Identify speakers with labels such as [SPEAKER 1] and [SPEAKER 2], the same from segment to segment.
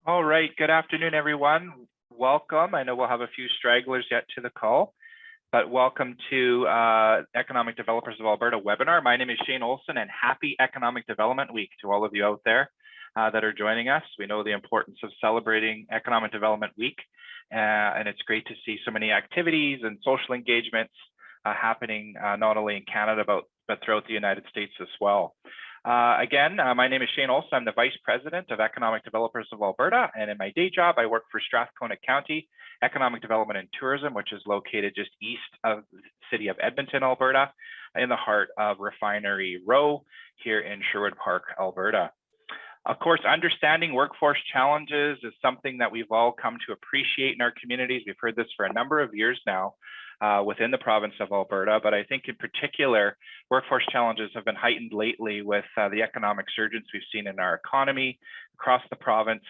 [SPEAKER 1] All right, good afternoon, everyone. Welcome. I know we'll have a few stragglers yet to the call, but welcome to Economic Developers of Alberta webinar. My name is Shane Olson, and happy Economic Development Week to all of you out there that are joining us. We know the importance of celebrating Economic Development Week, and it's great to see so many activities and social engagements happening not only in Canada, but throughout the United States as well. My name is Shane Olson. I'm the Vice President of Economic Developers of Alberta, and in my day job, I work for Strathcona County Economic Development and Tourism, which is located just east of the city of Edmonton, Alberta, in the heart of Refinery Row here in Sherwood Park, Alberta. Of course, understanding workforce challenges is something that we've all come to appreciate in our communities. We've heard this for a number of years now within the province of Alberta, but I think in particular, workforce challenges have been heightened lately with the economic surge we've seen in our economy across the province.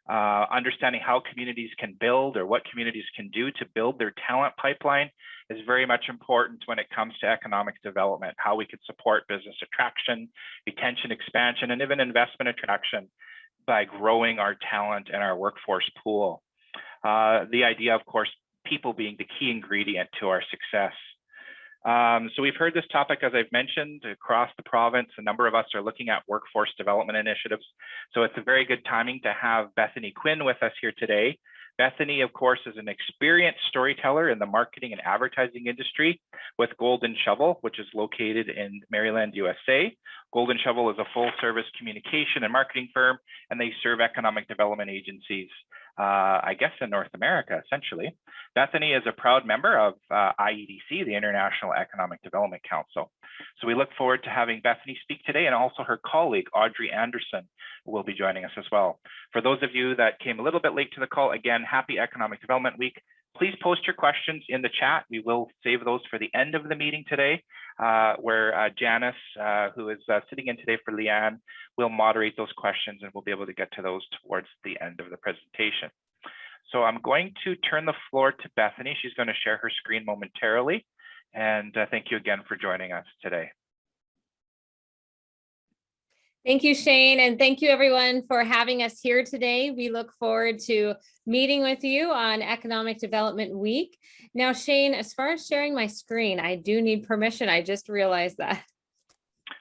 [SPEAKER 1] Understanding how communities can build or what communities can do to build their talent pipeline is very much important when it comes to economic development, how we could support business attraction, retention, expansion, and even investment attraction by growing our talent and our workforce pool. The idea, of course, people being the key ingredient to our success. So we've heard this topic, as I've mentioned, across the province. A number of us are looking at workforce development initiatives. So it's a very good timing to have Bethany Quinn with us here today. Bethany, of course, is an experienced storyteller in the marketing and advertising industry with Golden Shovel, which is located in Maryland, USA. Golden Shovel is a full-service communication and marketing firm, and they serve economic development agencies, I guess, in North America, essentially. Bethany is a proud member of IEDC, the International Economic Development Council. So we look forward to having Bethany speak today, and also her colleague, Audrey Anderson, will be joining us as well. For those of you that came a little bit late to the call, again, happy Economic Development Week. Please post your questions in the chat. We will save those for the end of the meeting today, where Janice, who is sitting in today for Leanne, will moderate those questions, and we'll be able to get to those towards the end of the presentation. So I'm going to turn the floor to Bethany. She's going to share her screen momentarily. And thank you again for joining us today.
[SPEAKER 2] Thank you, Shane, and thank you everyone for having us here today. We look forward to meeting with you on Economic Development Week. Now, Shane, as far as sharing my screen, I do need permission. I just realized that.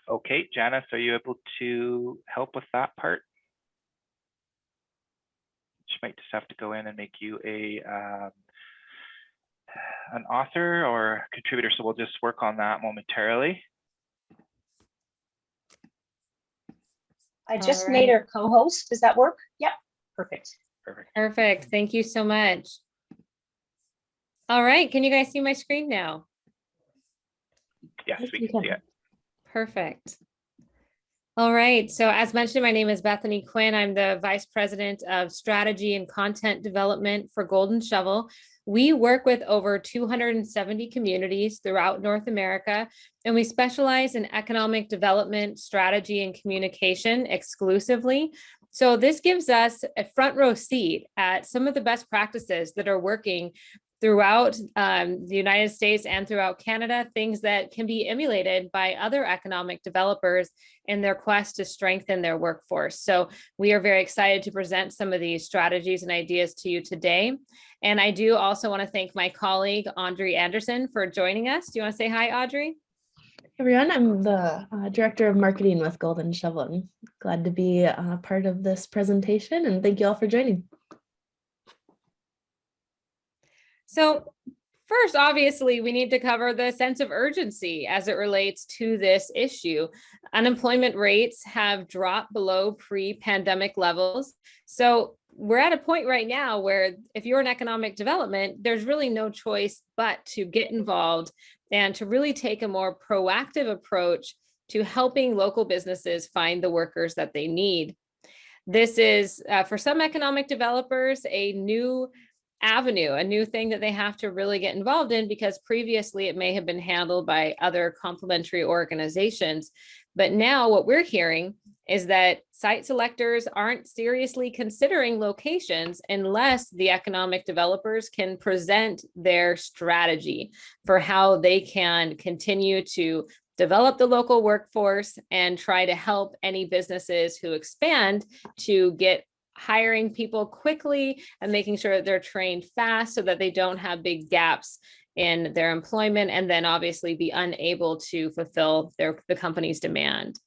[SPEAKER 1] Okay, Janice, are you able to help with that part? She might just have to go in and make you an author or contributor, so we'll just work on that momentarily.
[SPEAKER 3] I just made her co-host. Does that work? Yep. Perfect.
[SPEAKER 2] Perfect. Thank you so much. All right. Can you guys see my screen now?
[SPEAKER 1] Yes, we can see it.
[SPEAKER 2] Perfect. All right. So as mentioned, my name is Bethany Quinn. I'm the Vice President of Strategy and Content Development for Golden Shovel. We work with over 270 communities throughout North America, and we specialize in economic development, strategy, and communication exclusively. So this gives us a front row seat at some of the best practices that are working throughout the United States and throughout Canada, things that can be emulated by other economic developers in their quest to strengthen their workforce. So we are very excited to present some of these strategies and ideas to you today. And I do also want to thank my colleague, Audrey Anderson, for joining us. Do you want to say hi, Audrey?
[SPEAKER 4] Everyone, I'm the Director of Marketing with Golden Shovel. I'm glad to be part of this presentation, and thank you all for joining.
[SPEAKER 2] So first, obviously, we need to cover the sense of urgency as it relates to this issue. Unemployment rates have dropped below pre-pandemic levels. So we're at a point right now where if you're in economic development, there's really no choice but to get involved and to really take a more proactive approach to helping local businesses find the workers that they need. This is, for some economic developers, a new avenue, a new thing that they have to really get involved in, because previously it may have been handled by other complementary organizations. But now what we're hearing is that site selectors aren't seriously considering locations unless the economic developers can present their strategy for how they can continue to develop the local workforce and try to help any businesses who expand to get hiring people quickly and making sure that they're trained fast so that they don't have big gaps in their employment and then obviously be unable to fulfill the company's demand.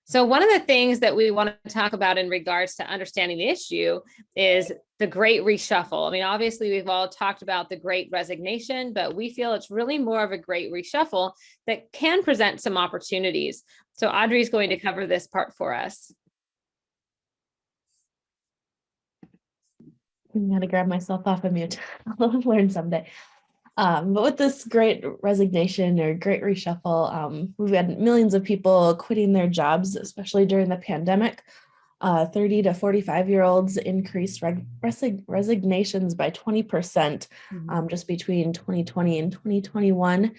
[SPEAKER 2] So one of the things that we want to talk about in regards to understanding the issue is the Great Reshuffle. I mean, obviously, we've all talked about the Great Resignation, but we feel it's really more of a Great Reshuffle that can present some opportunities. So Audrey is going to cover this part for us.
[SPEAKER 4] I'm gonna grab myself off of mute. I'll learn someday. But with this great resignation or great reshuffle, we've had millions of people quitting their jobs, especially during the pandemic. 30 to 45-year-olds increased resignations by 20% just between 2020 and 2021.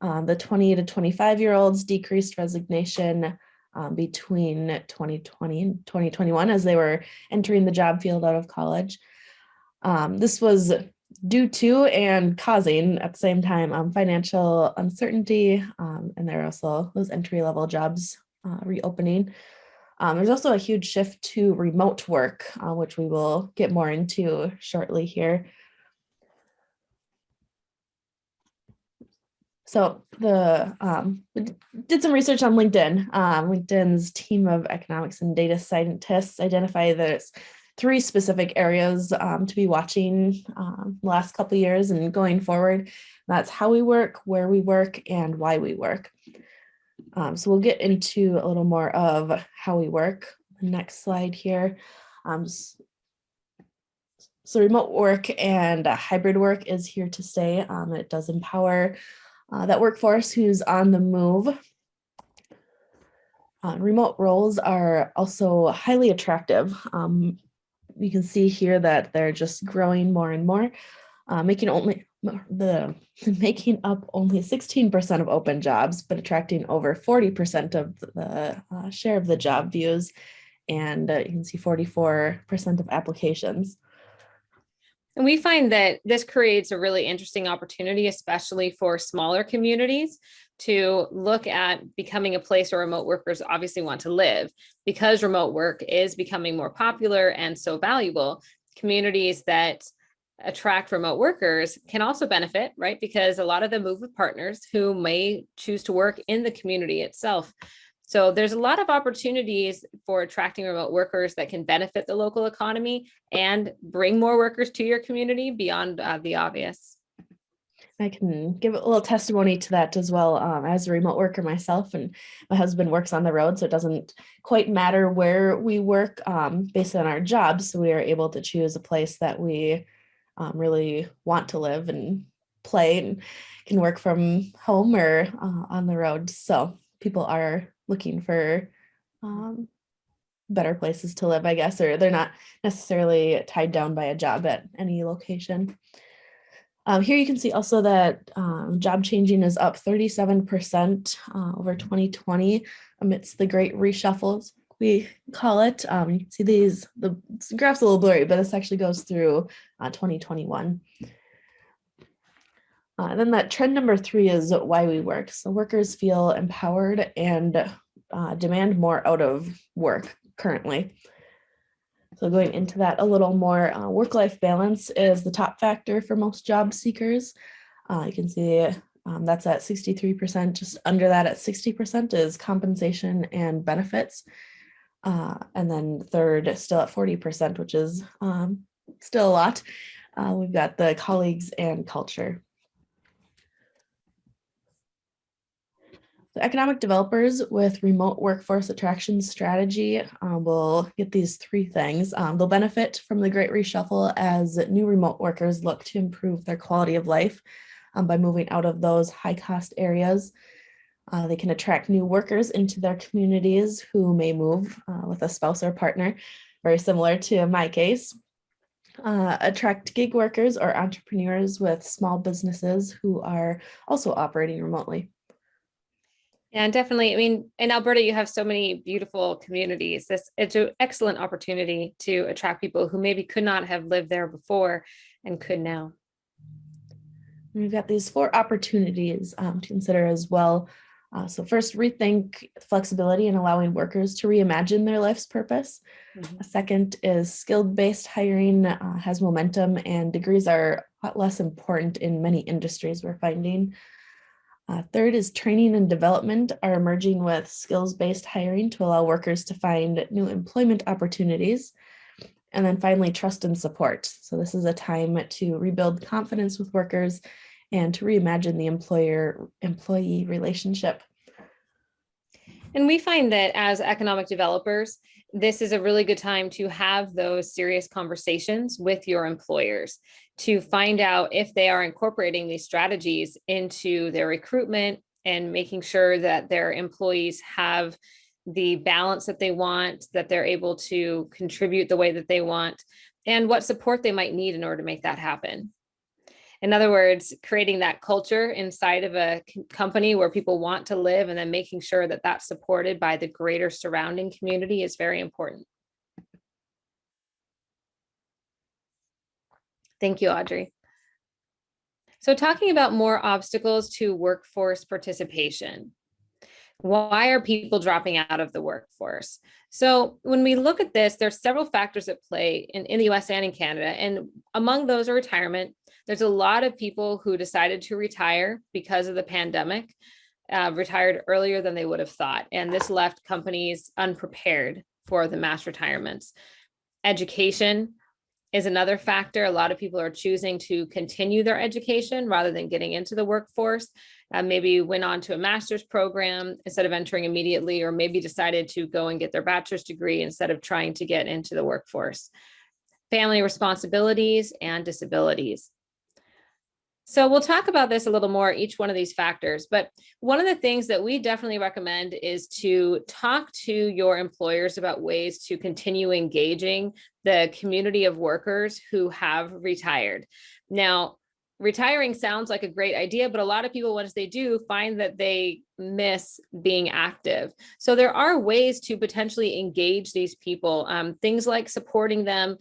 [SPEAKER 4] The 20 to 25-year-olds decreased resignation between 2020 and 2021 as they were entering the job field out of college. This was due to and causing at the same time financial uncertainty, and there are also those entry-level jobs reopening. There's also a huge shift to remote work, which we will get more into shortly here. So we did some research on LinkedIn. LinkedIn's team of economics and data scientists identify there's 3 specific areas to be watching the last couple of years and going forward. That's how we work, where we work, and why we work. So we'll get into a little more of how we work. Next slide here. So remote work and hybrid work is here to stay. It does empower that workforce who's on the move. Remote roles are also highly attractive. You can see here that they're just growing more and more, making up only 16% of open jobs, but attracting over 40% of the share of the job views, and you can see 44% of applications.
[SPEAKER 2] And we find that this creates a really interesting opportunity, especially for smaller communities, to look at becoming a place where remote workers obviously want to live. Because remote work is becoming more popular and so valuable, communities that attract remote workers can also benefit, right? Because a lot of them move with partners who may choose to work in the community itself. So there's a lot of opportunities for attracting remote workers that can benefit the local economy and bring more workers to your community beyond the obvious.
[SPEAKER 4] I can give a little testimony to that as well. As a remote worker myself, and my husband works on the road, so it doesn't quite matter where we work based on our jobs. So we are able to choose a place that we really want to live and play, and can work from home or on the road. So people are looking for better places to live, I guess, or they're not necessarily tied down by a job at any location. Here you can see also that job changing is up 37% over 2020 amidst the great reshuffles, we call it. You can see the graph's a little blurry, but this actually goes through 2021. Then that trend number 3 is why we work. So workers feel empowered and demand more out of work currently. So going into that a little more, work-life balance is the top factor for most job seekers. You can see that's at 63%. Just under that at 60% is compensation and benefits. And then third, still at 40%, which is still a lot. We've got the colleagues and culture. The economic developers with remote workforce attraction strategy will get these 3 things. They'll benefit from the Great Reshuffle as new remote workers look to improve their quality of life by moving out of those high-cost areas. They can attract new workers into their communities who may move with a spouse or partner, very similar to my case. Attract gig workers or entrepreneurs with small businesses who are also operating remotely.
[SPEAKER 2] Yeah, definitely. I mean, in Alberta, you have so many beautiful communities. It's an excellent opportunity to attract people who maybe could not have lived there before and could now.
[SPEAKER 4] We've got these 4 opportunities to consider as well. So first, rethink flexibility and allowing workers to reimagine their life's purpose. A second is skilled-based hiring has momentum, and degrees are a lot less important in many industries, we're finding. Third is training and development are emerging with skills-based hiring to allow workers to find new employment opportunities. And then finally, trust and support. So this is a time to rebuild confidence with workers and to reimagine the employer-employee relationship.
[SPEAKER 2] And we find that as economic developers, this is a really good time to have those serious conversations with your employers to find out if they are incorporating these strategies into their recruitment and making sure that their employees have the balance that they want, that they're able to contribute the way that they want, and what support they might need in order to make that happen. In other words, creating that culture inside of a company where people want to live and then making sure that that's supported by the greater surrounding community is very important. Thank you, Audrey. So talking about more obstacles to workforce participation. Why are people dropping out of the workforce? So when we look at this, there's several factors at play in the US and in Canada. And among those are retirement. There's a lot of people who decided to retire because of the pandemic, retired earlier than they would have thought. And this left companies unprepared for the mass retirements. Education is another factor. A lot of people are choosing to continue their education rather than getting into the workforce. Maybe went on to a master's program instead of entering immediately, or maybe decided to go and get their bachelor's degree instead of trying to get into the workforce. Family responsibilities and disabilities. So we'll talk about this a little more, each one of these factors, but one of the things that we definitely recommend is to talk to your employers about ways to continue engaging the community of workers who have retired. Now, retiring sounds like a great idea, but a lot of people, once they do, find that they miss being active. So there are ways to potentially engage these people, things like supporting them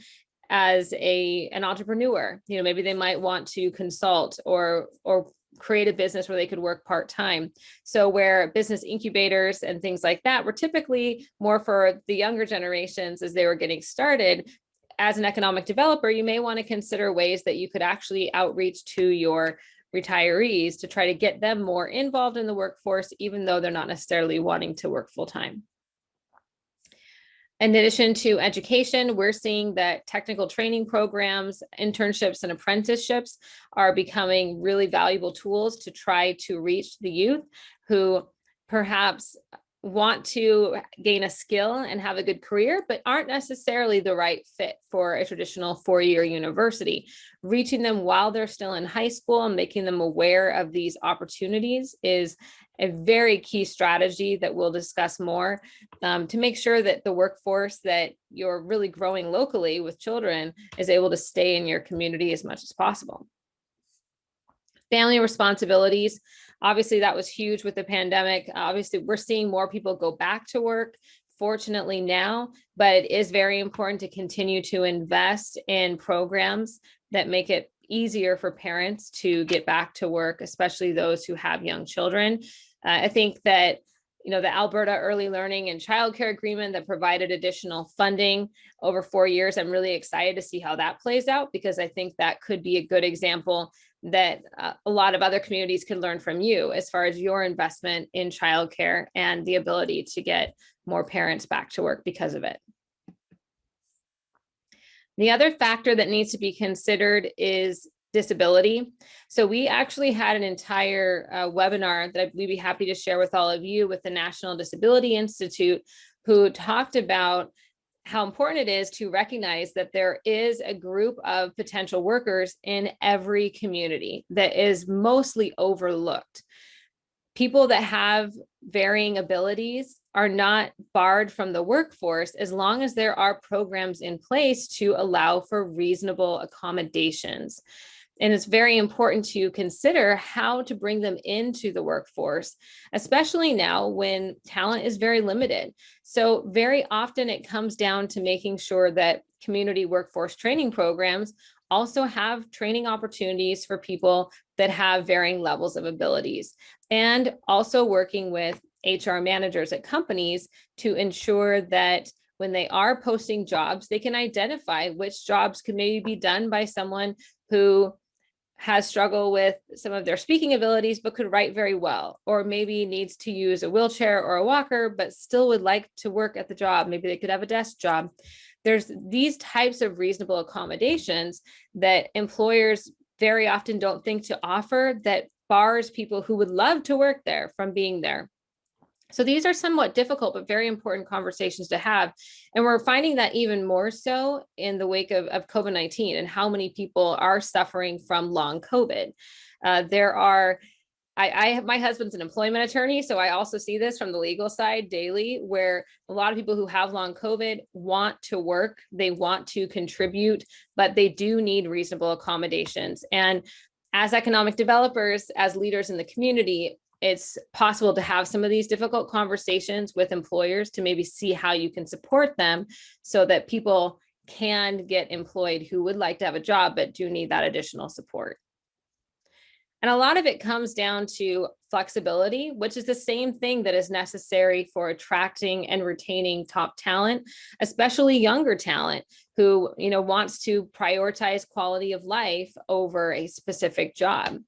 [SPEAKER 2] as an entrepreneur. You know, maybe they might want to consult or create a business where they could work part-time. So where business incubators and things like that were typically more for the younger generations as they were getting started, as an economic developer, you may want to consider ways that you could actually outreach to your retirees to try to get them more involved in the workforce, even though they're not necessarily wanting to work full-time. In addition to education, we're seeing that technical training programs, internships, and apprenticeships are becoming really valuable tools to try to reach the youth who perhaps want to gain a skill and have a good career, but aren't necessarily the right fit for a traditional four-year university. Reaching them while they're still in high school and making them aware of these opportunities is a very key strategy that we'll discuss more to make sure that the workforce that you're really growing locally with children is able to stay in your community as much as possible. Family responsibilities. Obviously, that was huge with the pandemic. Obviously, we're seeing more people go back to work, fortunately now, but it is very important to continue to invest in programs that make it easier for parents to get back to work, especially those who have young children. I think that, you know, the Alberta Early Learning and Childcare Agreement that provided additional funding over 4 years, I'm really excited to see how that plays out, because I think that could be a good example that a lot of other communities could learn from you as far as your investment in childcare and the ability to get more parents back to work because of it. The other factor that needs to be considered is disability. So we actually had an entire webinar that we'd be happy to share with all of you with the National Disability Institute, who talked about how important it is to recognize that there is a group of potential workers in every community that is mostly overlooked. People that have varying abilities are not barred from the workforce as long as there are programs in place to allow for reasonable accommodations. And it's very important to consider how to bring them into the workforce, especially now when talent is very limited. So very often it comes down to making sure that community workforce training programs also have training opportunities for people that have varying levels of abilities, and also working with HR managers at companies to ensure that when they are posting jobs, they can identify which jobs could maybe be done by someone who has struggled with some of their speaking abilities, but could write very well, or maybe needs to use a wheelchair or a walker, but still would like to work at the job. Maybe they could have a desk job. There's these types of reasonable accommodations that employers very often don't think to offer, that bars people who would love to work there from being there. So these are somewhat difficult, but very important conversations to have. And we're finding that even more so in the wake of COVID-19 and how many people are suffering from long COVID. My husband's an employment attorney, so I also see this from the legal side daily, where a lot of people who have long COVID want to work, they want to contribute, but they do need reasonable accommodations. And as economic developers, as leaders in the community, it's possible to have some of these difficult conversations with employers to maybe see how you can support them so that people can get employed who would like to have a job but do need that additional support. And a lot of it comes down to flexibility, which is the same thing that is necessary for attracting and retaining top talent, especially younger talent who, wants to prioritize quality of life over a specific job.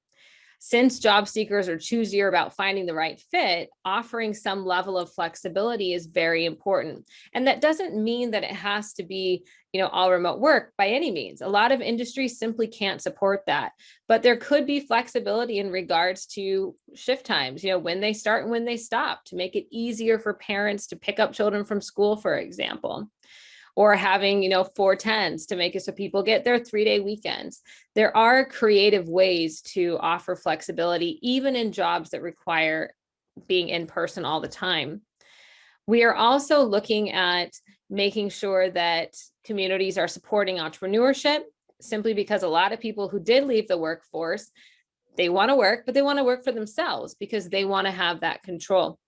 [SPEAKER 2] Since job seekers are choosier about finding the right fit, offering some level of flexibility is very important. And that doesn't mean that it has to be, all remote work by any means. A lot of industries simply can't support that. But there could be flexibility in regards to shift times, when they start and when they stop, to make it easier for parents to pick up children from school, for example. Or having, 410s to make it so people get their 3-day weekends. There are creative ways to offer flexibility, even in jobs that require being in person all the time. We are also looking at making sure that communities are supporting entrepreneurship, simply because a lot of people who did leave the workforce, they want to work, but they want to work for themselves because they want to have that control.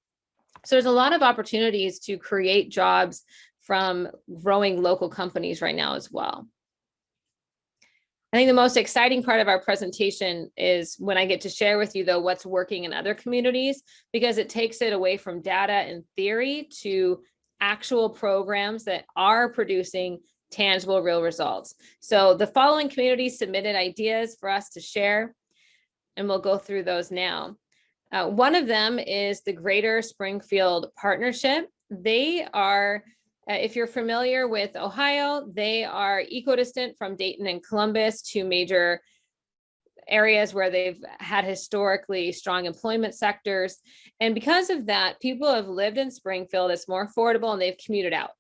[SPEAKER 2] So there's a lot of opportunities to create jobs from growing local companies right now as well. I think the most exciting part of our presentation is when I get to share with you, though, what's working in other communities, because it takes it away from data and theory to actual programs that are producing tangible, real results. So the following communities submitted ideas for us to share, and we'll go through those now. One of them is the Greater Springfield Partnership. They are, if you're familiar with Ohio, they are equidistant from Dayton and Columbus, two major areas where they've had historically strong employment sectors. And because of that, people have lived in Springfield, it's more affordable, and they've commuted out.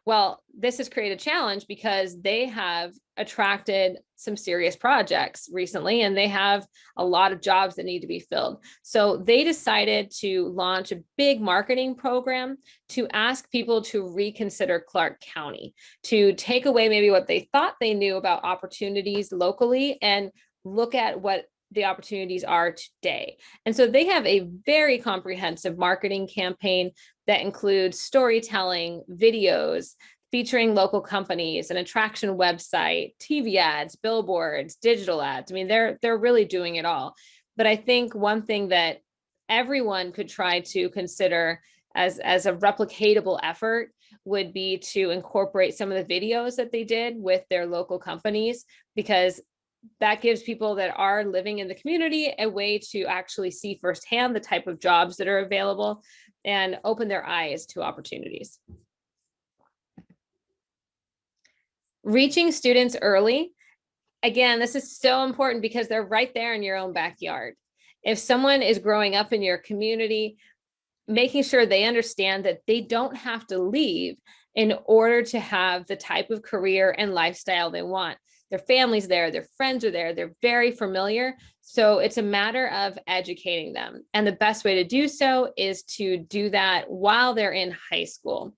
[SPEAKER 2] Well, this has created a challenge because they have attracted some serious projects recently, and they have a lot of jobs that need to be filled. So they decided to launch a big marketing program to ask people to reconsider Clark County, to take away maybe what they thought they knew about opportunities locally and look at what the opportunities are today. And so they have a very comprehensive marketing campaign that includes storytelling, videos, featuring local companies, an attraction website, TV ads, billboards, digital ads. I mean, they're really doing it all. But I think one thing that everyone could try to consider as a replicatable effort would be to incorporate some of the videos that they did with their local companies, because that gives people that are living in the community a way to actually see firsthand the type of jobs that are available and open their eyes to opportunities. Reaching students early. Again, this is so important because they're right there in your own backyard. If someone is growing up in your community, making sure they understand that they don't have to leave in order to have the type of career and lifestyle they want. Their family's there, their friends are there, they're very familiar. So it's a matter of educating them. And the best way to do so is to do that while they're in high school.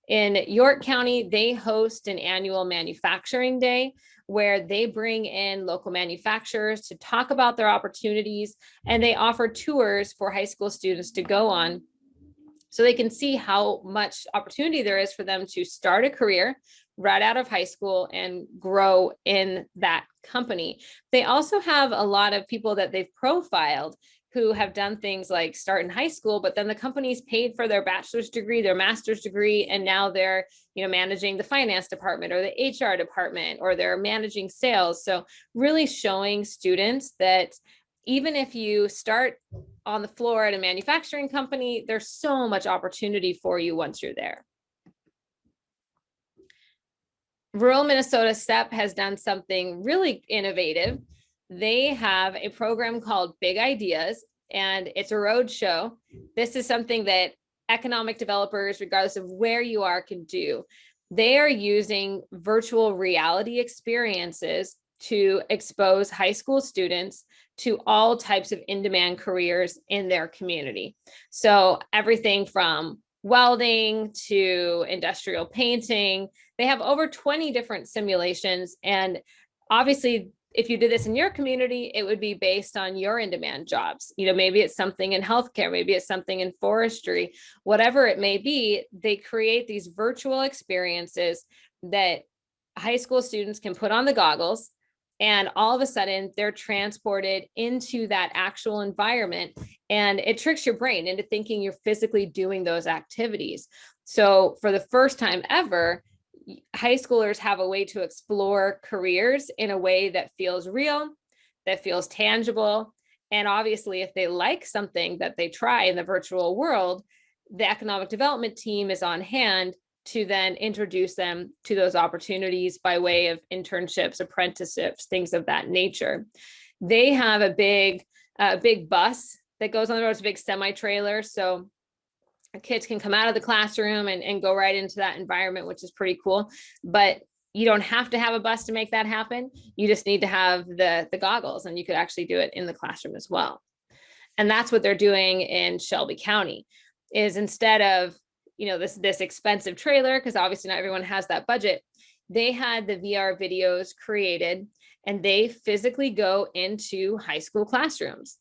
[SPEAKER 2] In York County, they host an annual manufacturing day where they bring in local manufacturers to talk about their opportunities, and they offer tours for high school students to go on so they can see how much opportunity there is for them to start a career, right out of high school and grow in that company. They also have a lot of people that they've profiled who have done things like start in high school, but then the company's paid for their bachelor's degree, their master's degree, and now they're, managing the finance department or the HR department, or they're managing sales. So really showing students that even if you start on the floor at a manufacturing company, there's so much opportunity for you once you're there. Rural Minnesota STEP has done something really innovative. They have a program called Big Ideas, and it's a road show. This is something that economic developers, regardless of where you are, can do. They are using virtual reality experiences to expose high school students to all types of in-demand careers in their community. So everything from welding to industrial painting. They have over 20 different simulations. And obviously, if you did this in your community, it would be based on your in-demand jobs. Maybe it's something in healthcare, maybe it's something in forestry, whatever it may be. They create these virtual experiences that high school students can put on the goggles, and all of a sudden they're transported into that actual environment, and it tricks your brain into thinking you're physically doing those activities. So for the first time ever, high schoolers have a way to explore careers in a way that feels real, that feels tangible. And obviously, if they like something that they try in the virtual world, the economic development team is on hand to then introduce them to those opportunities by way of internships, apprenticeships, things of that nature. They have a big bus that goes on the road. It's a big semi-trailer. So kids can come out of the classroom and go right into that environment, which is pretty cool. But you don't have to have a bus to make that happen. You just need to have the goggles, and you could actually do it in the classroom as well. And that's what they're doing in Shelby County, is instead of, this expensive trailer, because obviously not everyone has that budget, they had the VR videos created, and they physically go into high school classrooms.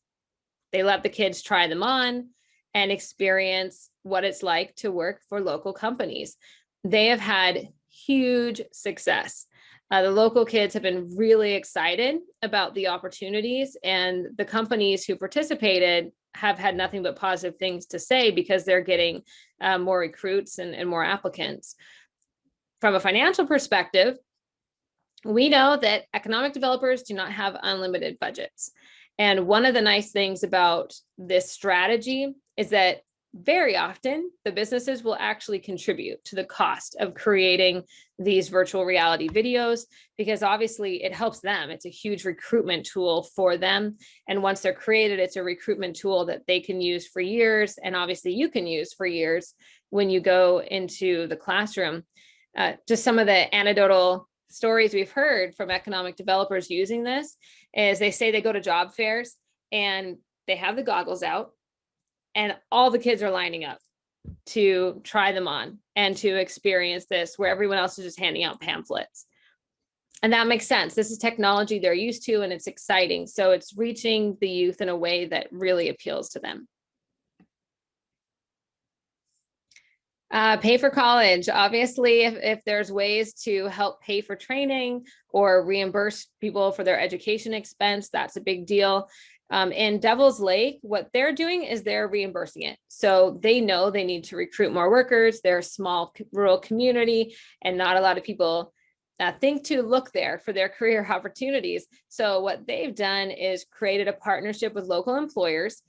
[SPEAKER 2] They let the kids try them on and experience what it's like to work for local companies. They have had huge success. The local kids have been really excited about the opportunities, and the companies who participated have had nothing but positive things to say, because they're getting more recruits and more applicants. From a financial perspective, we know that economic developers do not have unlimited budgets. And one of the nice things about this strategy is that very often the businesses will actually contribute to the cost of creating these virtual reality videos, because obviously it helps them. It's a huge recruitment tool for them. And once they're created, it's a recruitment tool that they can use for years. And obviously you can use for years when you go into the classroom. Just some of the anecdotal stories we've heard from economic developers using this is they say they go to job fairs and they have the goggles out, and all the kids are lining up to try them on and to experience this, where everyone else is just handing out pamphlets. And that makes sense. This is technology they're used to, and it's exciting. So it's reaching the youth in a way that really appeals to them. Pay for college. Obviously, if there's ways to help pay for training or reimburse people for their education expense, that's a big deal. In Devil's Lake, what they're doing is they're reimbursing it. So they know they need to recruit more workers. They're a small rural community, and not a lot of people think to look there for their career opportunities. So what they've done is created a partnership with local employers,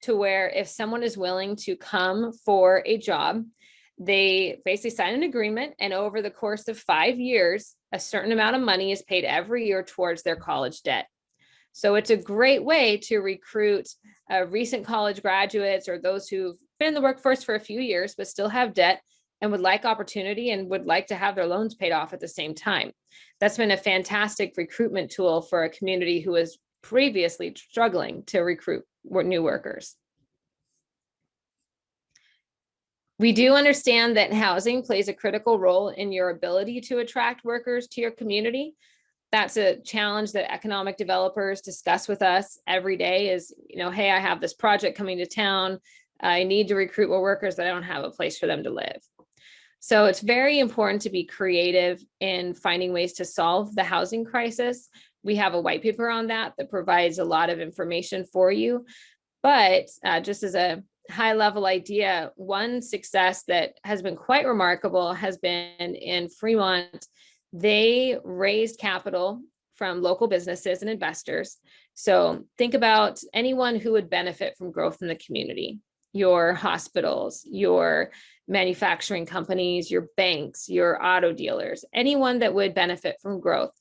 [SPEAKER 2] to where if someone is willing to come for a job, they basically sign an agreement, and over the course of 5 years, a certain amount of money is paid every year towards their college debt. So it's a great way to recruit recent college graduates, or those who've been in the workforce for a few years but still have debt and would like opportunity and would like to have their loans paid off at the same time. That's been a fantastic recruitment tool for a community who was previously struggling to recruit new workers. We do understand that housing plays a critical role in your ability to attract workers to your community. That's a challenge that economic developers discuss with us every day is, hey, I have this project coming to town. I need to recruit more workers, but I don't have a place for them to live. So it's very important to be creative in finding ways to solve the housing crisis. We have a white paper on that provides a lot of information for you. But just as a high level idea, one success that has been quite remarkable has been in Fremont. They raised capital from local businesses and investors. So think about anyone who would benefit from growth in the community, your hospitals, your manufacturing companies, your banks, your auto dealers, anyone that would benefit from growth.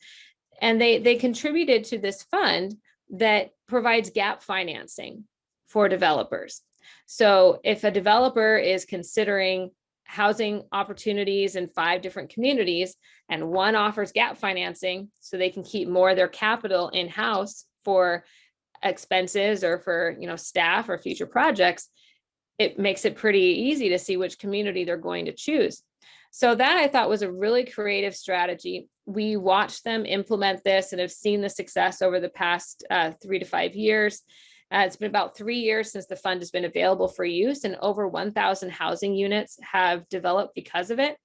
[SPEAKER 2] And they contributed to this fund that provides gap financing for developers. So if a developer is considering housing opportunities in 5 different communities and one offers gap financing so they can keep more of their capital in-house for expenses or for staff or future projects, it makes it pretty easy to see which community they're going to choose. So that I thought was a really creative strategy. We watched them implement this and have seen the success over the past 3 to 5 years. It's been about 3 years since the fund has been available for use, and over 1,000 housing units have developed because of it.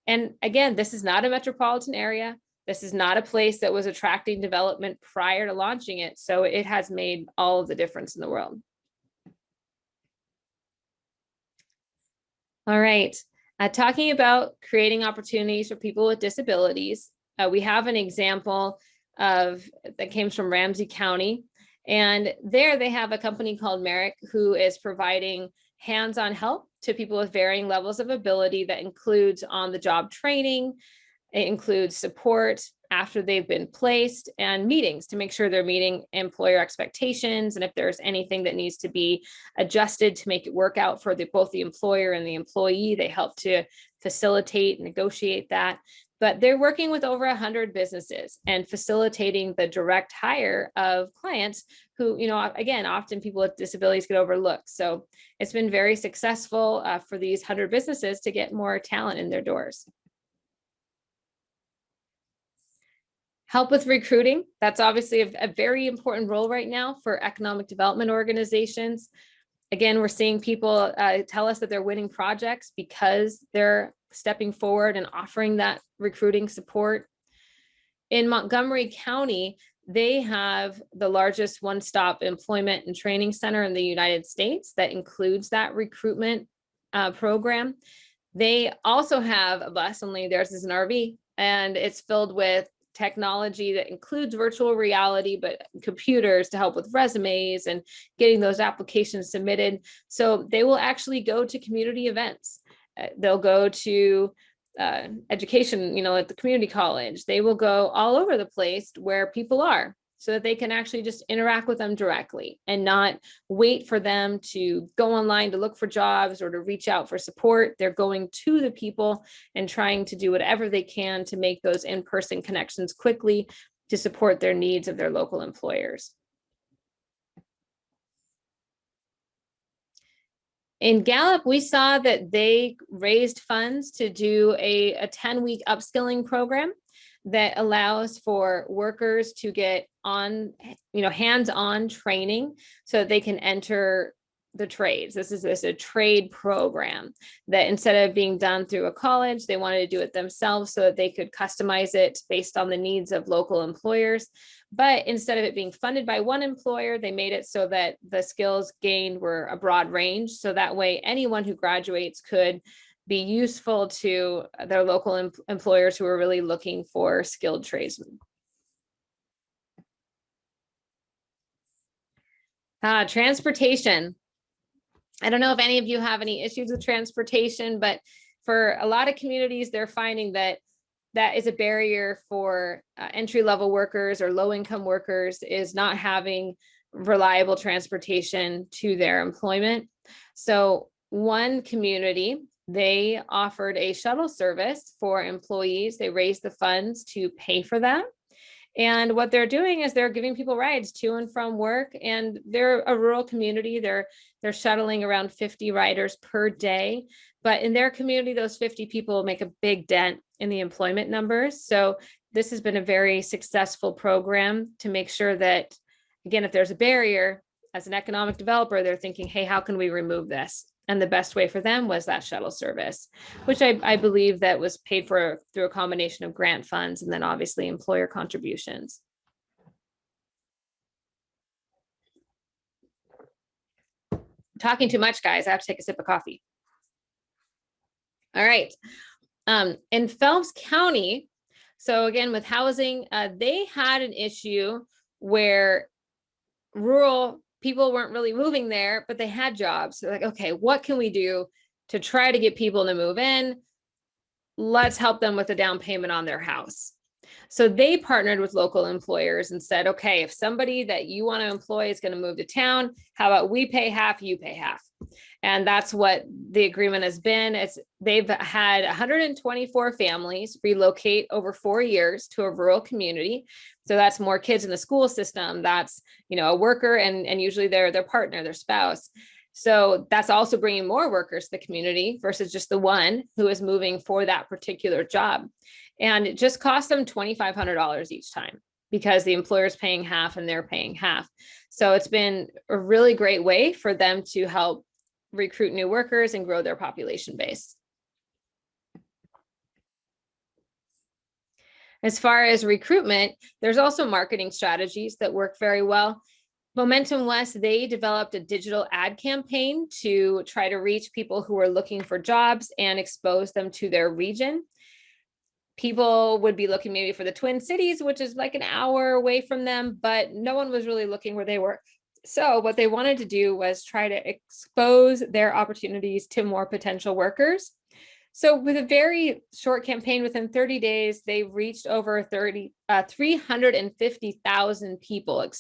[SPEAKER 2] And again, this is not a metropolitan area. This is not a place that was attracting development prior to launching it. So it has made all of the difference in the world. All right. Talking about creating opportunities for people with disabilities, we have an example that came from Ramsey County. And there they have a company called Merrick who is providing hands-on help to people with varying levels of ability that includes on-the-job training. It includes support after they've been placed and meetings to make sure they're meeting employer expectations. And if there's anything that needs to be adjusted to make it work out for both the employer and the employee, they help to facilitate and negotiate that. But they're working with over 100 businesses and facilitating the direct hire of clients who, again, often people with disabilities get overlooked. So it's been very successful for these 100 businesses to get more talent in their doors. Help with recruiting. That's obviously a very important role right now for economic development organizations. Again, we're seeing people tell us that they're winning projects because they're stepping forward and offering that recruiting support. In Montgomery County, they have the largest one-stop employment and training center in the United States that includes that recruitment program. They also have a bus, only theirs is an RV, and it's filled with technology that includes virtual reality, but computers to help with resumes and getting those applications submitted. So they will actually go to community events. They'll go to education, at the community college. They will go all over the place where people are so that they can actually just interact with them directly and not wait for them to go online to look for jobs or to reach out for support. They're going to the people and trying to do whatever they can to make those in-person connections quickly to support their needs of their local employers. In Gallup, we saw that they raised funds to do a 10-week upskilling program that allows for workers to get on, hands-on training so that they can enter the trades. This is a trade program that instead of being done through a college, they wanted to do it themselves so that they could customize it based on the needs of local employers. But instead of it being funded by one employer, they made it so that the skills gained were a broad range. So that way, anyone who graduates could be useful to their local employers who are really looking for skilled tradesmen. Transportation. I don't know if any of you have any issues with transportation, but for a lot of communities, they're finding that is a barrier for entry-level workers or low-income workers, is not having reliable transportation to their employment. So one community, they offered a shuttle service for employees. They raised the funds to pay for that. And what they're doing is they're giving people rides to and from work, and they're a rural community. They're shuttling around 50 riders per day. But in their community, those 50 people make a big dent in the employment numbers. So this has been a very successful program to make sure that, again, if there's a barrier, as an economic developer, they're thinking, hey, how can we remove this? And the best way for them was that shuttle service, which I believe that was paid for through a combination of grant funds and then obviously employer contributions. Talking too much, guys. I have to take a sip of coffee. All right. In Phelps County, so again, with housing, they had an issue where rural people weren't really moving there, but they had jobs. So like, okay, what can we do to try to get people to move in? Let's help them with a down payment on their house. So they partnered with local employers and said, okay, if somebody that you want to employ is going to move to town, how about we pay half, you pay half? And that's what the agreement has been. They've had 124 families relocate over 4 years to a rural community. So that's more kids in the school system. That's, a worker and usually their partner, their spouse. So that's also bringing more workers to the community versus just the one who is moving for that particular job. And it just costs them $2,500 each time because the employer is paying half and they're paying half. So it's been a really great way for them to help recruit new workers and grow their population base. As far as recruitment, there's also marketing strategies that work very well. Momentum West, they developed a digital ad campaign to try to reach people who are looking for jobs and expose them to their region. People would be looking maybe for the Twin Cities, which is like an hour away from them, but no one was really looking where they were. So what they wanted to do was try to expose their opportunities to more potential workers. So with a very short campaign, within 30 days, they reached over 350,000 people,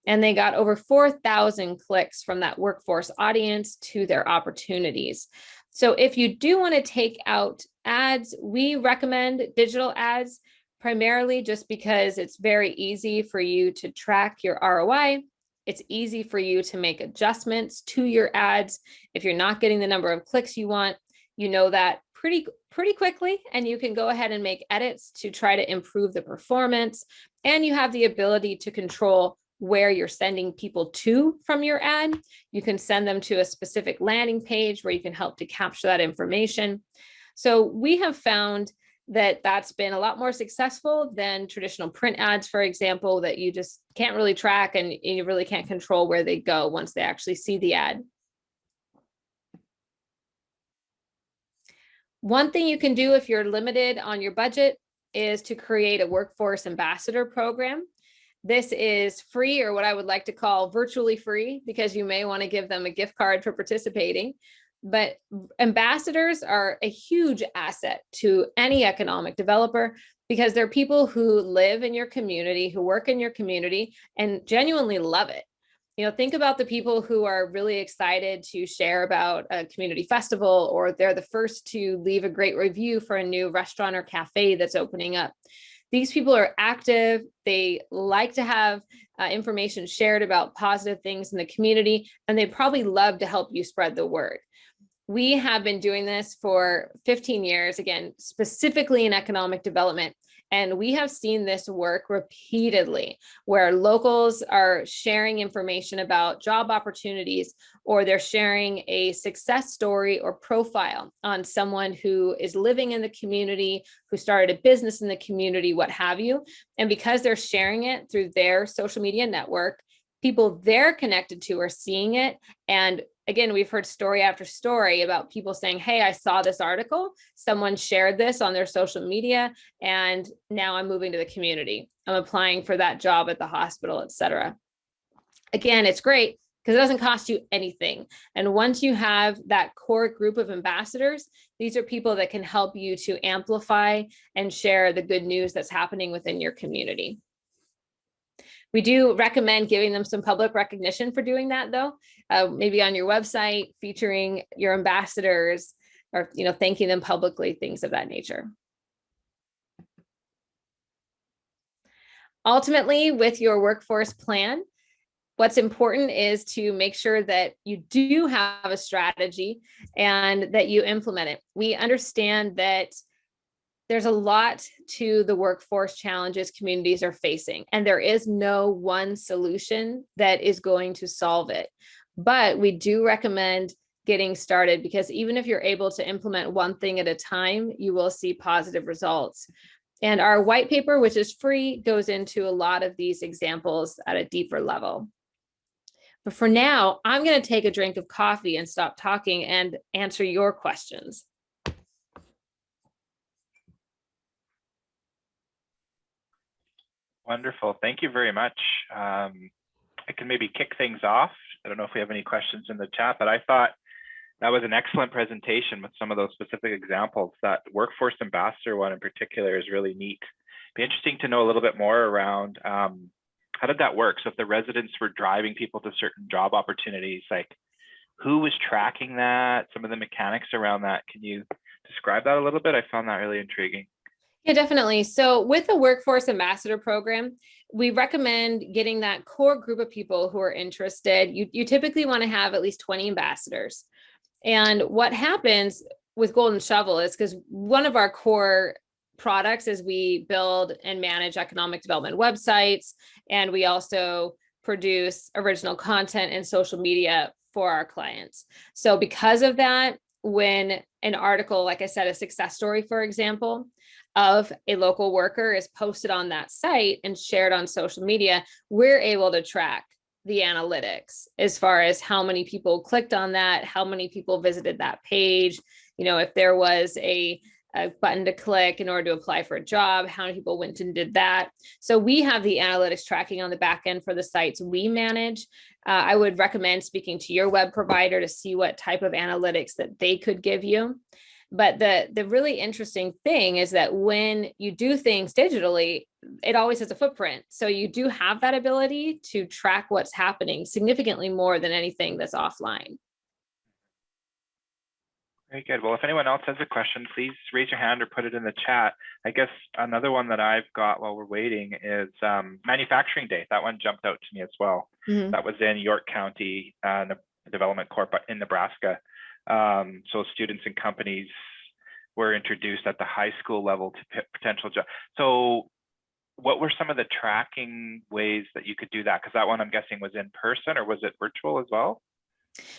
[SPEAKER 2] and they got over 4,000 clicks from that workforce audience to their opportunities. So if you do want to take out ads, we recommend digital ads primarily just because it's very easy for you to track your ROI. It's easy for you to make adjustments to your ads. If you're not getting the number of clicks you want, you know that pretty quickly, and you can go ahead and make edits to try to improve the performance. And you have the ability to control where you're sending people to from your ad. You can send them to a specific landing page where you can help to capture that information. So we have found that that's been a lot more successful than traditional print ads, for example, that you just can't really track and you really can't control where they go once they actually see the ad. One thing you can do if you're limited on your budget is to create a workforce ambassador program. This is free, or what I would like to call virtually free, because you may want to give them a gift card for participating. But ambassadors are a huge asset to any economic developer because they're people who live in your community, who work in your community, and genuinely love it. Think about the people who are really excited to share about a community festival, or they're the first to leave a great review for a new restaurant or cafe that's opening up. These people are active. They like to have information shared about positive things in the community, and they probably love to help you spread the word. We have been doing this for 15 years, again, specifically in economic development. And we have seen this work repeatedly, where locals are sharing information about job opportunities, or they're sharing a success story or profile on someone who is living in the community, who started a business in the community, what have you. And because they're sharing it through their social media network, people they're connected to are seeing it. And again, we've heard story after story about people saying, hey, I saw this article, someone shared this on their social media, and now I'm moving to the community. I'm applying for that job at the hospital, etc. Again, it's great because it doesn't cost you anything. And once you have that core group of ambassadors, these are people that can help you to amplify and share the good news that's happening within your community. We do recommend giving them some public recognition for doing that, though, maybe on your website, featuring your ambassadors, or thanking them publicly, things of that nature. Ultimately, with your workforce plan, what's important is to make sure that you do have a strategy and that you implement it. We understand that there's a lot to the workforce challenges communities are facing, and there is no one solution that is going to solve it. But we do recommend getting started, because even if you're able to implement one thing at a time, you will see positive results. And our white paper, which is free, goes into a lot of these examples at a deeper level. But for now, I'm going to take a drink of coffee and stop talking and answer your questions.
[SPEAKER 1] Wonderful. Thank you very much. I can maybe kick things off. I don't know if we have any questions in the chat, but I thought that was an excellent presentation with some of those specific examples. That workforce ambassador one in particular is really neat. Be interesting to know a little bit more around how did that work? So if the residents were driving people to certain job opportunities, like who was tracking that, some of the mechanics around that, can you describe that a little bit? I found that really intriguing.
[SPEAKER 2] Yeah, definitely. So with the Workforce Ambassador Program, we recommend getting that core group of people who are interested. You typically want to have at least 20 ambassadors. And what happens with Golden Shovel is, because one of our core products is we build and manage economic development websites, and we also produce original content and social media for our clients. So because of that, when an article, like I said, a success story, for example, of a local worker is posted on that site and shared on social media, we're able to track the analytics as far as how many people clicked on that, how many people visited that page, if there was a button to click in order to apply for a job, how many people went and did that. So we have the analytics tracking on the back end for the sites we manage. I would recommend speaking to your web provider to see what type of analytics that they could give you. But the really interesting thing is that when you do things digitally, it always has a footprint. So you do have that ability to track what's happening significantly more than anything that's offline.
[SPEAKER 1] Very good. Well, if anyone else has a question, please raise your hand or put it in the chat. I guess another one that I've got while we're waiting is Manufacturing Day. That one jumped out to me as well. Mm-hmm. That was in York County, the Development Corp in Nebraska. So students and companies were introduced at the high school level to potential jobs. So what were some of the tracking ways that you could do that? Because that one I'm guessing was in person, or was it virtual as well?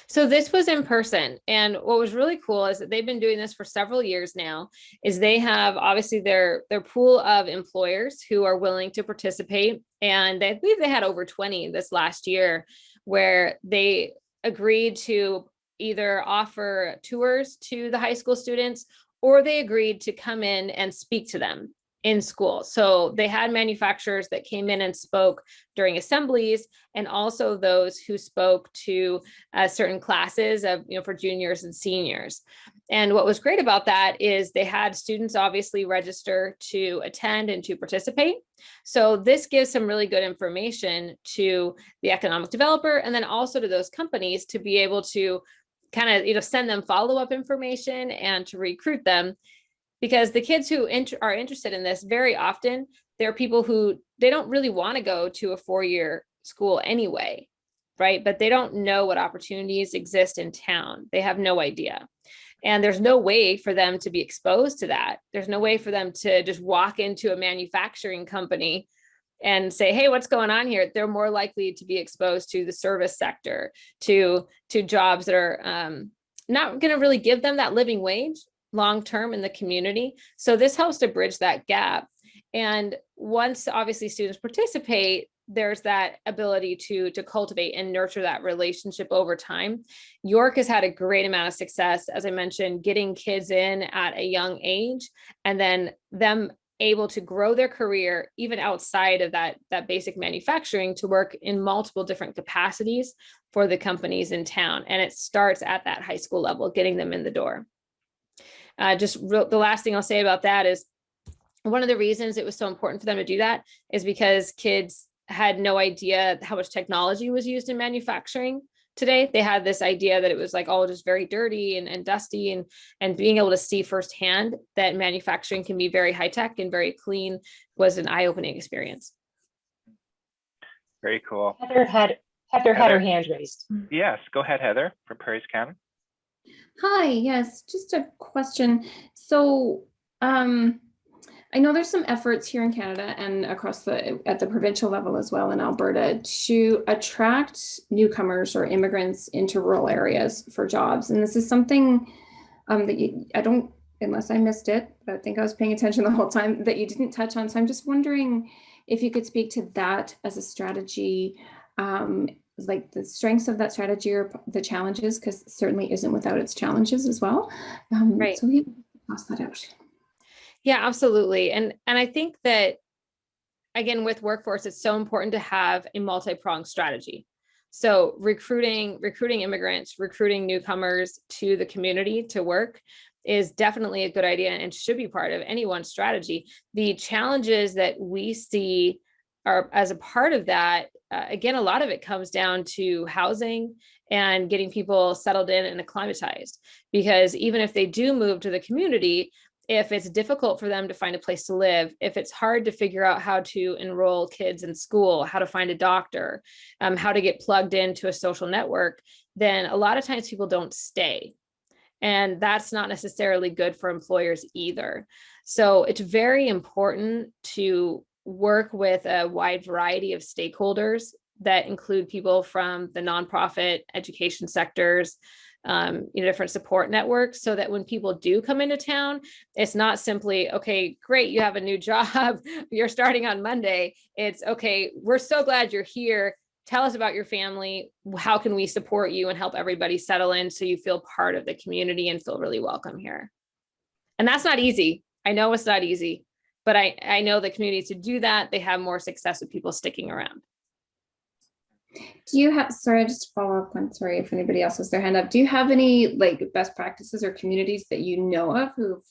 [SPEAKER 2] So this was in person. And what was really cool is that they've been doing this for several years now, is they have obviously their pool of employers who are willing to participate. And I believe they had over 20 this last year, where they agreed to either offer tours to the high school students, or they agreed to come in and speak to them in school. So they had manufacturers that came in and spoke during assemblies, and also those who spoke to certain classes of, for juniors and seniors. And what was great about that is they had students obviously register to attend and to participate. So this gives some really good information to the economic developer, and then also to those companies to be able to kind of, send them follow-up information and to recruit them. Because the kids who are interested in this, very often, they're people who they don't really want to go to a 4-year school anyway, right? But they don't know what opportunities exist in town. They have no idea. And there's no way for them to be exposed to that. There's no way for them to just walk into a manufacturing company and say, hey, what's going on here? They're more likely to be exposed to the service sector, to jobs that are not going to really give them that living wage long-term in the community. So this helps to bridge that gap. And once obviously students participate, there's that ability to cultivate and nurture that relationship over time. York has had a great amount of success, as I mentioned, getting kids in at a young age, and then them able to grow their career even outside of that basic manufacturing, to work in multiple different capacities for the companies in town. And it starts at that high school level, getting them in the door. The last thing I'll say about that is, one of the reasons it was so important for them to do that is because kids had no idea how much technology was used in manufacturing today. They had this idea that it was like all just very dirty and dusty, and being able to see firsthand that manufacturing can be very high tech and very clean was an eye-opening experience.
[SPEAKER 1] Very cool.
[SPEAKER 3] Heather had her hand raised.
[SPEAKER 1] Yes, go ahead, Heather, from Prairies Cannon.
[SPEAKER 5] Hi, yes, just a question. So I know there's some efforts here in Canada and across at the provincial level as well in Alberta to attract newcomers or immigrants into rural areas for jobs. And this is something that I don't, unless I missed it, but I think I was paying attention the whole time, that you didn't touch on. So I'm just wondering if you could speak to that as a strategy, like the strengths of that strategy or the challenges, because it certainly isn't without its challenges as well.
[SPEAKER 2] Right.
[SPEAKER 5] So we pass that out.
[SPEAKER 2] Yeah, absolutely. And I think that, again, with workforce, it's so important to have a multi-pronged strategy. So recruiting immigrants, recruiting newcomers to the community to work is definitely a good idea and should be part of anyone's strategy. The challenges that we see are as a part of that, again, a lot of it comes down to housing and getting people settled in and acclimatized, because even if they do move to the community, if it's difficult for them to find a place to live, if it's hard to figure out how to enroll kids in school, how to find a doctor, how to get plugged into a social network, then a lot of times people don't stay. And that's not necessarily good for employers either. So it's very important to work with a wide variety of stakeholders that include people from the nonprofit, education sectors, different support networks, so that when people do come into town, it's not simply, okay, great, you have a new job, you're starting on Monday. It's, okay, we're so glad you're here. Tell us about your family. How can we support you and help everybody settle in so you feel part of the community and feel really welcome here? And that's not easy. I know it's not easy, but I know the communities to do that, they have more success with people sticking around.
[SPEAKER 5] Do you have, sorry, just to follow up on, sorry if anybody else has their hand up, do you have any like best practices or communities that you know of who've,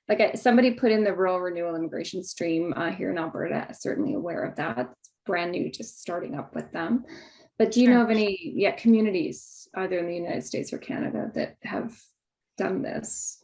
[SPEAKER 5] like somebody put in the rural renewal immigration stream here in Alberta, certainly aware of that. It's brand new, just starting up with them. But do you know of any communities either in the United States or Canada that have done this?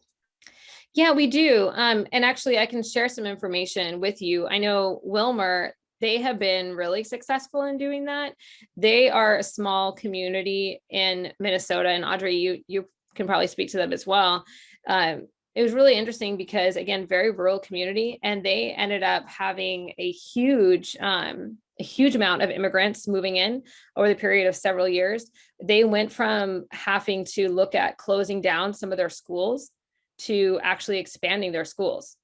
[SPEAKER 2] Yeah, we do. And actually I can share some information with you. I know Wilmer, they have been really successful in doing that. They are a small community in Minnesota, and Audrey, you can probably speak to them as well. It was really interesting because, again, very rural community, and they ended up having a huge amount of immigrants moving in over the period of several years. They went from having to look at closing down some of their schools to actually expanding their schools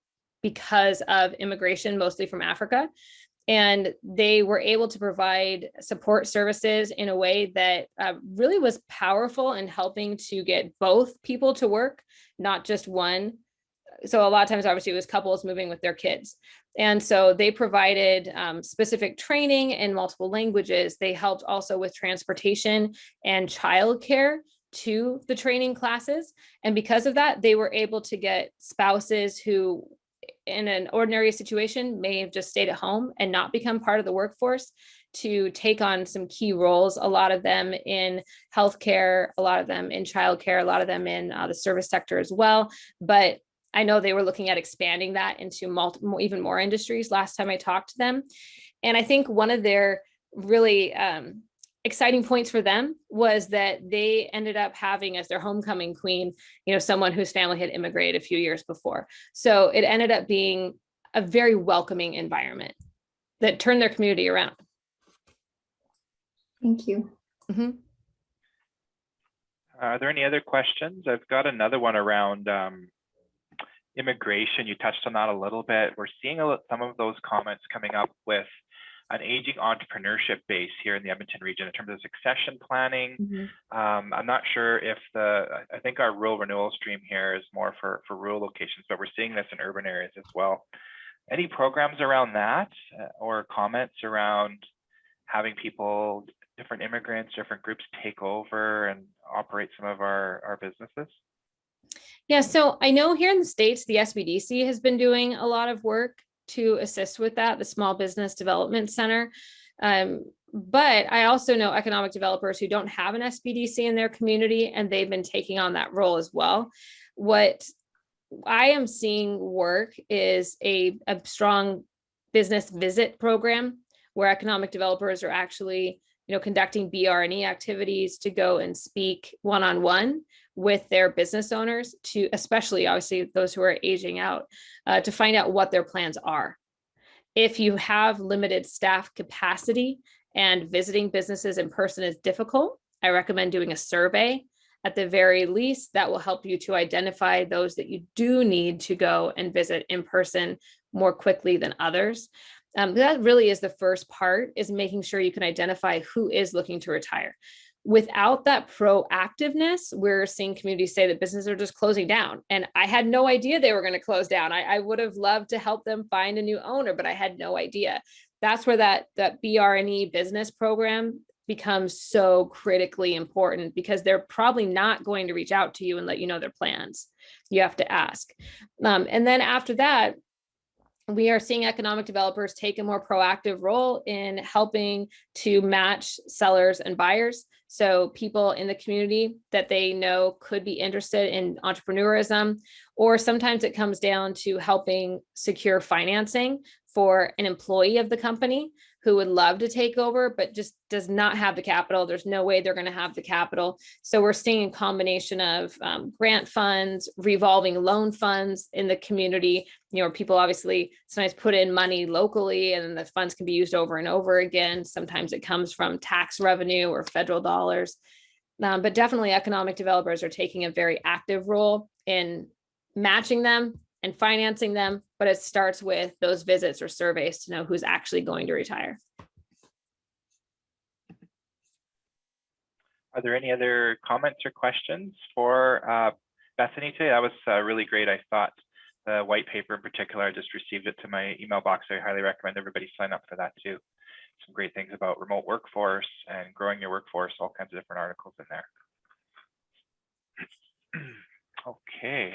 [SPEAKER 2] because of immigration, mostly from Africa. And they were able to provide support services in a way that really was powerful in helping to get both people to work, not just one. So a lot of times, obviously, it was couples moving with their kids. And so they provided specific training in multiple languages. They helped also with transportation and childcare to the training classes. And because of that, they were able to get spouses who in an ordinary situation may have just stayed at home and not become part of the workforce to take on some key roles, a lot of them in healthcare, a lot of them in childcare, a lot of them in the service sector as well. But I know they were looking at expanding that into multiple, even more industries last time I talked to them. And I think one of their really exciting points for them was that they ended up having as their homecoming queen, someone whose family had immigrated a few years before. So it ended up being a very welcoming environment that turned their community around.
[SPEAKER 5] Thank you.
[SPEAKER 2] Mm-hmm.
[SPEAKER 1] Are there any other questions? I've got another one around immigration. You touched on that a little bit. We're seeing some of those comments coming up with an aging entrepreneurship base here in the Edmonton region in terms of succession planning.
[SPEAKER 2] Mm-hmm.
[SPEAKER 1] I'm not sure if I think our rural renewal stream here is more for rural locations, but we're seeing this in urban areas as well. Any programs around that or comments around having people, different immigrants, different groups take over and operate some of our businesses?
[SPEAKER 2] Yeah, so I know here in the States, the SBDC has been doing a lot of work to assist with that, the Small Business Development Center. But I also know economic developers who don't have an SBDC in their community, and they've been taking on that role as well. What I am seeing work is a strong business visit program where economic developers are actually conducting BR&E activities to go and speak one-on-one with their business owners, to especially obviously those who are aging out, to find out what their plans are. If you have limited staff capacity and visiting businesses in person is difficult, I recommend doing a survey. At the very least, that will help you to identify those that you do need to go and visit in person more quickly than others. That really is the first part, is making sure you can identify who is looking to retire. Without that proactiveness, we're seeing communities say that businesses are just closing down. And I had no idea they were going to close down. I would have loved to help them find a new owner, but I had no idea. That's where that BR&E business program becomes so critically important, because they're probably not going to reach out to you and let you know their plans. You have to ask. And then after that, we are seeing economic developers take a more proactive role in helping to match sellers and buyers. So people in the community that they know could be interested in entrepreneurism, or sometimes it comes down to helping secure financing for an employee of the company who would love to take over, but just does not have the capital. There's no way they're going to have the capital. So we're seeing a combination of grant funds, revolving loan funds in the community, people obviously sometimes put in money locally and the funds can be used over and over again. Sometimes it comes from tax revenue or federal dollars. But definitely economic developers are taking a very active role in matching them and financing them, but it starts with those visits or surveys to know who's actually going to retire.
[SPEAKER 1] Are there any other comments or questions for Bethany today? That was really great. I thought the white paper in particular, I just received it to my email box. I highly recommend everybody sign up for that too. Some great things about remote workforce and growing your workforce, all kinds of different articles in there. Okay.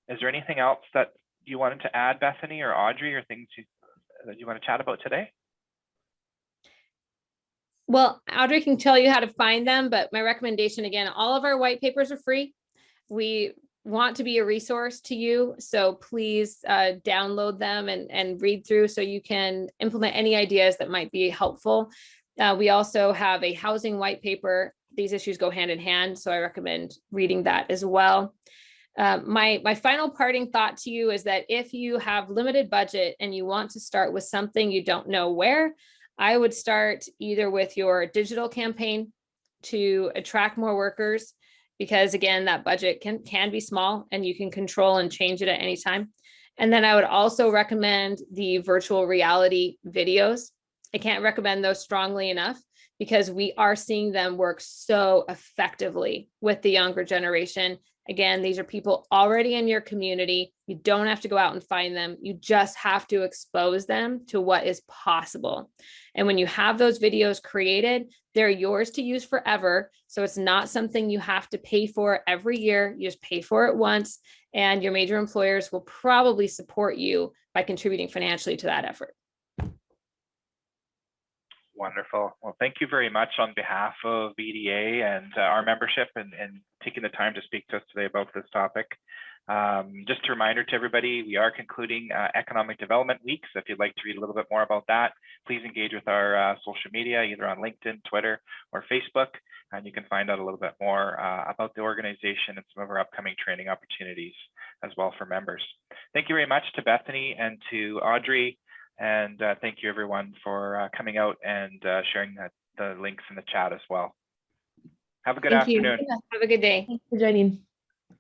[SPEAKER 1] Is there anything else that you wanted to add, Bethany or Audrey, or things that you want to chat about today?
[SPEAKER 2] Well, Audrey can tell you how to find them, but my recommendation, again, all of our white papers are free. We want to be a resource to you, so please download them and read through so you can implement any ideas that might be helpful. We also have a housing white paper. These issues go hand in hand, so I recommend reading that as well. My final parting thought to you is that if you have limited budget and you want to start with something you don't know where, I would start either with your digital campaign to attract more workers, because again, that budget can be small and you can control and change it at any time. And then I would also recommend the virtual reality videos. I can't recommend those strongly enough, because we are seeing them work so effectively with the younger generation. Again, these are people already in your community. You don't have to go out and find them. You just have to expose them to what is possible. And when you have those videos created, they're yours to use forever. So it's not something you have to pay for every year. You just pay for it once, and your major employers will probably support you by contributing financially to that effort.
[SPEAKER 1] Wonderful. Well, thank you very much on behalf of BDA and our membership and taking the time to speak to us today about this topic. Just a reminder to everybody, we are concluding Economic Development Week. So if you'd like to read a little bit more about that, please engage with our social media, either on LinkedIn, Twitter, or Facebook. And you can find out a little bit more about the organization and some of our upcoming training opportunities as well for members. Thank you very much to Bethany and to Audrey. And thank you everyone for coming out and sharing the links in the chat as well. Have a good afternoon.
[SPEAKER 2] Have a good day.
[SPEAKER 4] Thanks for joining.